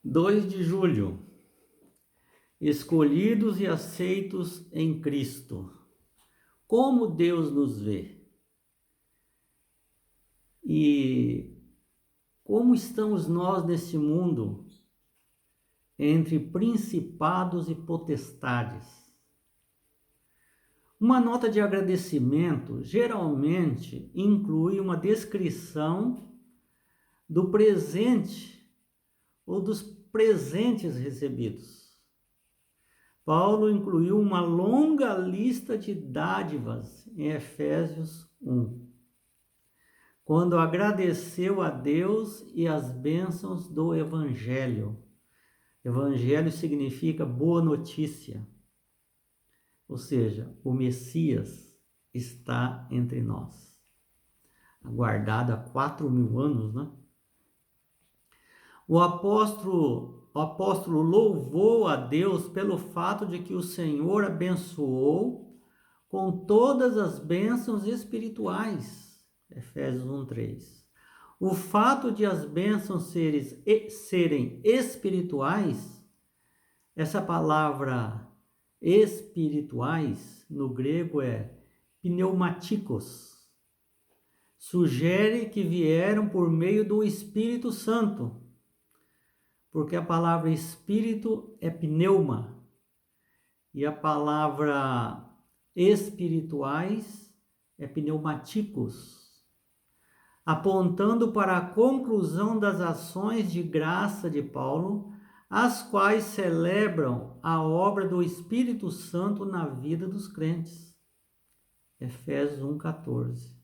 2 de julho, escolhidos e aceitos em Cristo. Como Deus nos vê? E como estamos nós nesse mundo entre principados e potestades? Uma nota de agradecimento geralmente inclui uma descrição do presente ou dos presentes recebidos. Paulo incluiu uma longa lista de dádivas em Efésios 1, quando agradeceu a Deus e as bênçãos do Evangelho. Evangelho significa boa notícia, ou seja, o Messias está entre nós, aguardado há 4.000 anos, né? O apóstolo louvou a Deus pelo fato de que o Senhor abençoou com todas as bênçãos espirituais. Efésios 1:3. O fato de as bênçãos serem espirituais, essa palavra espirituais no grego é pneumáticos, sugere que vieram por meio do Espírito Santo, porque a palavra espírito é pneuma e a palavra espirituais é pneumáticos, apontando para a conclusão das ações de graça de Paulo, as quais celebram a obra do Espírito Santo na vida dos crentes. Efésios 1:14.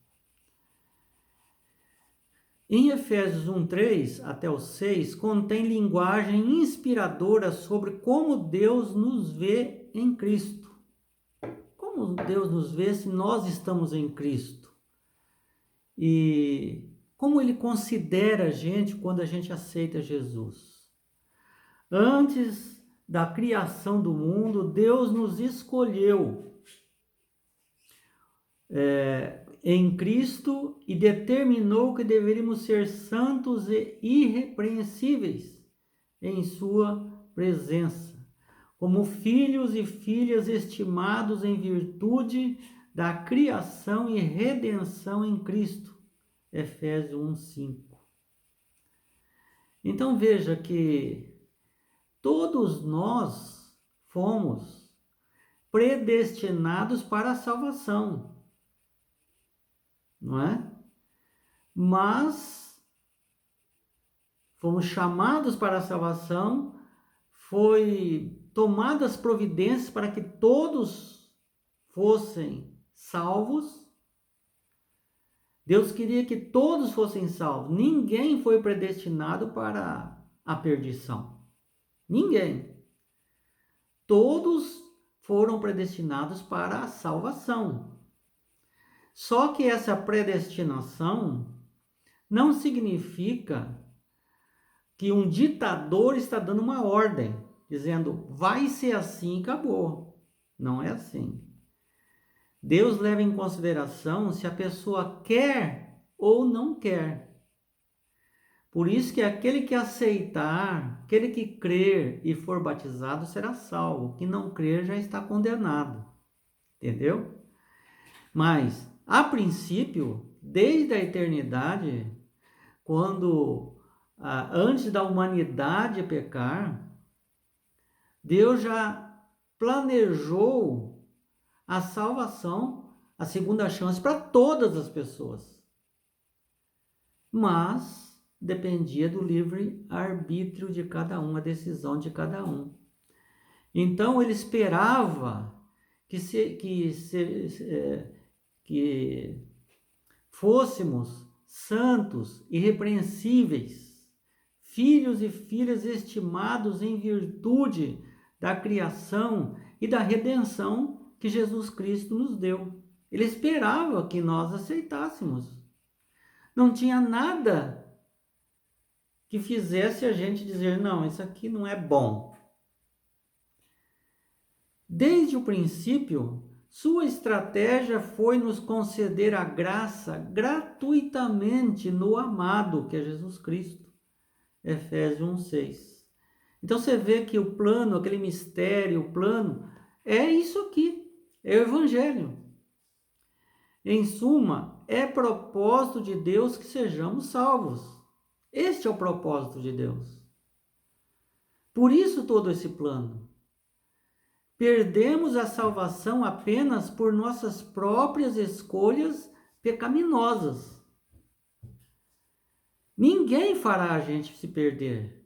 Em Efésios 1:3 até o 6, contém linguagem inspiradora sobre como Deus nos vê em Cristo. Como Deus nos vê se nós estamos em Cristo? E como Ele considera a gente quando a gente aceita Jesus? Antes da criação do mundo, Deus nos escolheu em Cristo e determinou que deveríamos ser santos e irrepreensíveis em sua presença, como filhos e filhas estimados em virtude da criação e redenção em Cristo. Efésios 1:5. Então veja que todos nós fomos predestinados para a salvação, não é? Mas fomos chamados para a salvação, foi tomadas providências para que todos fossem salvos. Deus queria que todos fossem salvos. Ninguém foi predestinado para a perdição. Ninguém. Todos foram predestinados para a salvação. Só que essa predestinação não significa que um ditador está dando uma ordem, dizendo, vai ser assim e acabou. Não é assim. Deus leva em consideração se a pessoa quer ou não quer. Por isso que aquele que aceitar, aquele que crer e for batizado será salvo. Quem não crer já está condenado. Entendeu? Mas, a princípio, desde a eternidade, antes da humanidade pecar, Deus já planejou a salvação, a segunda chance para todas as pessoas. Mas dependia do livre arbítrio de cada um, a decisão de cada um. Então ele esperava que fôssemos santos, irrepreensíveis, filhos e filhas estimados em virtude da criação e da redenção que Jesus Cristo nos deu. Ele esperava que nós aceitássemos. Não tinha nada que fizesse a gente dizer, não, isso aqui não é bom. Desde o princípio, sua estratégia foi nos conceder a graça gratuitamente no amado, que é Jesus Cristo. Efésios 1:6. Então você vê que o plano, aquele mistério, o plano, é isso aqui, é o Evangelho. Em suma, é propósito de Deus que sejamos salvos. Este é o propósito de Deus. Por isso todo esse plano. Perdemos a salvação apenas por nossas próprias escolhas pecaminosas. Ninguém fará a gente se perder.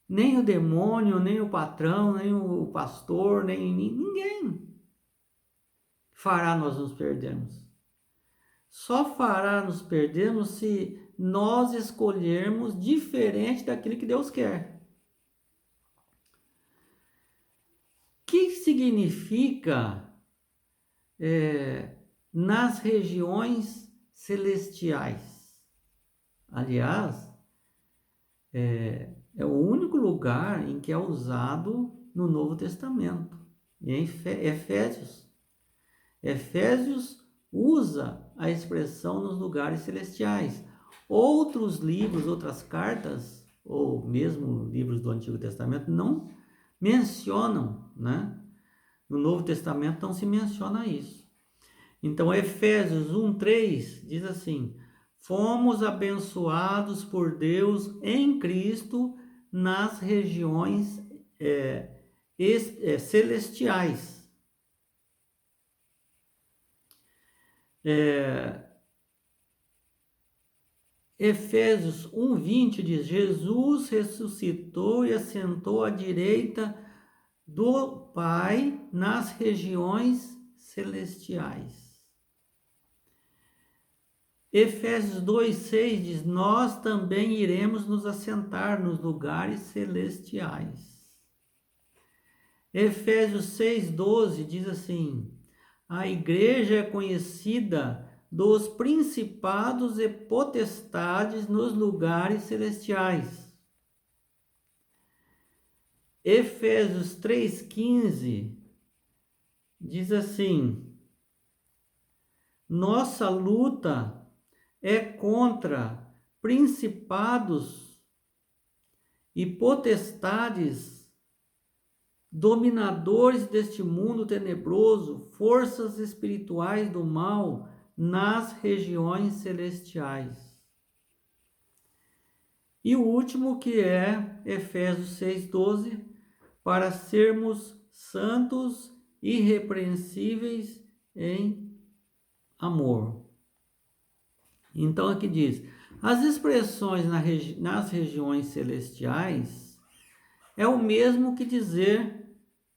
Nem o demônio, nem o patrão, nem o pastor, nem ninguém fará nós nos perdermos. Só fará nos perdermos se nós escolhermos diferente daquilo que Deus quer. O que significa nas regiões celestiais? Aliás, é o único lugar em que é usado no Novo Testamento, em Efésios. Efésios usa a expressão nos lugares celestiais. Outros livros, outras cartas, ou mesmo livros do Antigo Testamento, não mencionam, né? No Novo Testamento não se menciona isso. Então, Efésios 1:3 diz assim: fomos abençoados por Deus em Cristo nas regiões celestiais. Efésios 1:20 diz: Jesus ressuscitou e assentou à direita do Pai nas regiões celestiais. Efésios 2:6 diz: nós também iremos nos assentar nos lugares celestiais. Efésios 6:12 diz assim: a igreja é conhecida dos principados e potestades nos lugares celestiais. Efésios 3:15 diz assim: nossa luta é contra principados e potestades, dominadores deste mundo tenebroso, forças espirituais do mal nas regiões celestiais. E o último, que é Efésios 6:12, para sermos santos, irrepreensíveis em amor. Então aqui diz: as expressões nas regiões celestiais é o mesmo que dizer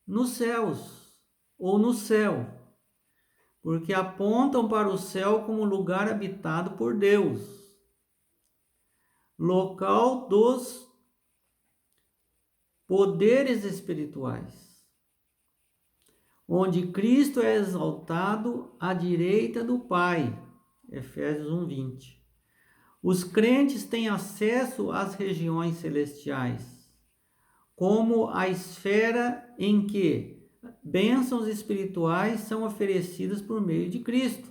nos céus ou no céu, porque apontam para o céu como lugar habitado por Deus, local dos poderes espirituais, onde Cristo é exaltado à direita do Pai. Efésios 1:20. Os crentes têm acesso às regiões celestiais, como a esfera em que bênçãos espirituais são oferecidas por meio de Cristo.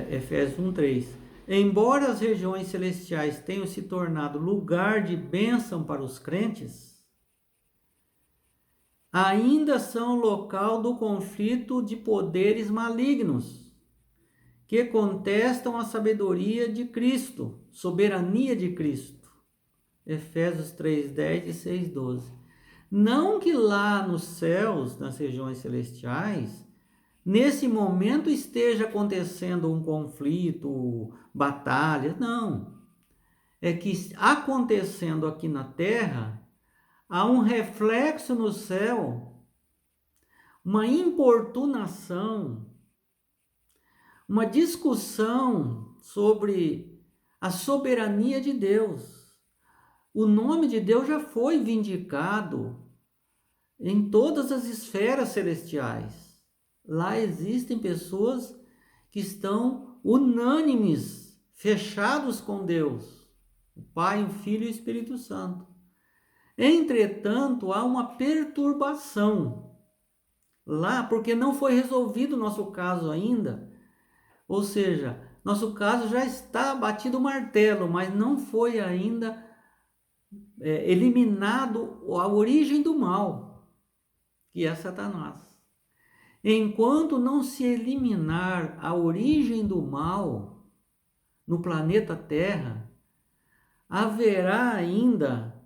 Efésios 1:3. Embora as regiões celestiais tenham se tornado lugar de bênção para os crentes, ainda são local do conflito de poderes malignos, que contestam a sabedoria de Cristo, soberania de Cristo. Efésios 3:10 e 6:12. Não que lá nos céus, nas regiões celestiais, nesse momento esteja acontecendo um conflito, batalha, não. É que acontecendo aqui na terra, há um reflexo no céu, uma importunação, uma discussão sobre a soberania de Deus. O nome de Deus já foi vindicado em todas as esferas celestiais. Lá existem pessoas que estão unânimes, fechados com Deus, o Pai, o Filho e o Espírito Santo. Entretanto, há uma perturbação lá, porque não foi resolvido o nosso caso ainda. Ou seja, nosso caso já está batido o martelo, mas não foi ainda eliminado a origem do mal, que é Satanás. Enquanto não se eliminar a origem do mal no planeta Terra, haverá ainda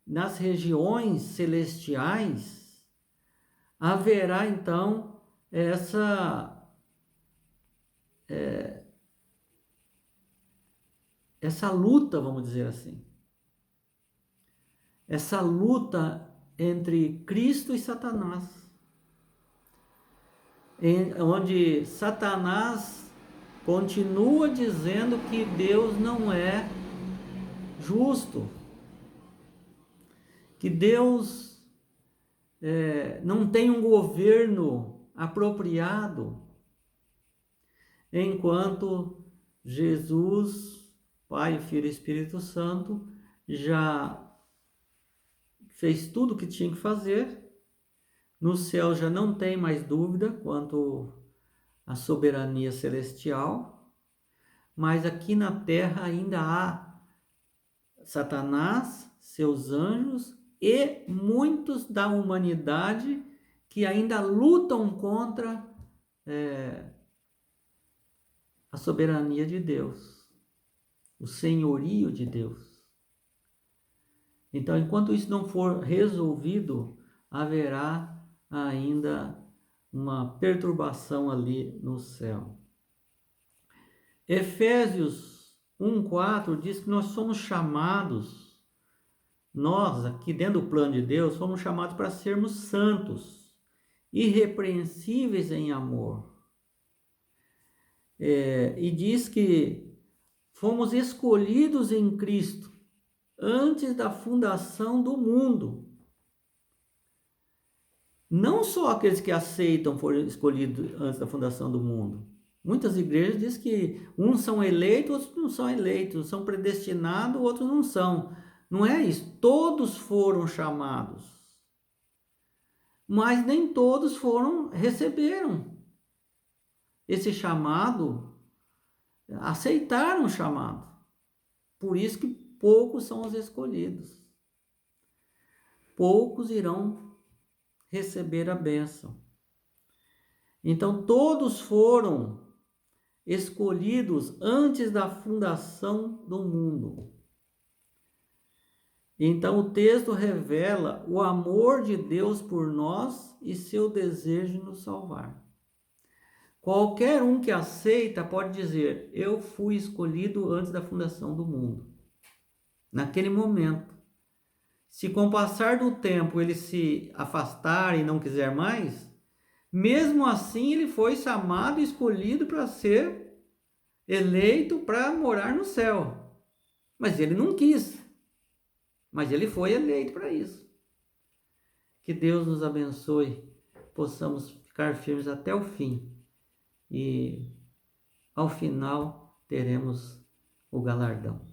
nas regiões celestiais, haverá então essa luta, vamos dizer assim. Essa luta entre Cristo e Satanás, onde Satanás continua dizendo que Deus não é justo, que Deus não tem um governo apropriado, enquanto Jesus, Pai, Filho e Espírito Santo, já fez tudo o que tinha que fazer. No céu já não tem mais dúvida quanto à soberania celestial, mas aqui na terra ainda há Satanás, seus anjos e muitos da humanidade que ainda lutam contra a soberania de Deus, o senhorio de Deus. Então, enquanto isso não for resolvido, haverá ainda uma perturbação ali no céu. Efésios 1:4 diz que nós somos chamados, nós aqui dentro do plano de Deus, somos chamados para sermos santos, irrepreensíveis em amor. E diz que fomos escolhidos em Cristo antes da fundação do mundo. Não só aqueles que aceitam foram escolhidos antes da fundação do mundo. Muitas igrejas dizem que uns são eleitos, outros não são eleitos, são predestinados, outros não são. Não é isso. Todos foram chamados. Mas nem todos receberam esse chamado, aceitaram o chamado. Por isso que poucos são os escolhidos. Poucos irão receber a bênção. Então todos foram escolhidos antes da fundação do mundo. Então o texto revela o amor de Deus por nós e seu desejo de nos salvar. Qualquer um que aceita pode dizer: eu fui escolhido antes da fundação do mundo. Naquele momento. Se com o passar do tempo ele se afastar e não quiser mais, mesmo assim ele foi chamado e escolhido para ser eleito para morar no céu. Mas ele não quis. Mas ele foi eleito para isso. Que Deus nos abençoe, possamos ficar firmes até o fim. E ao final teremos o galardão.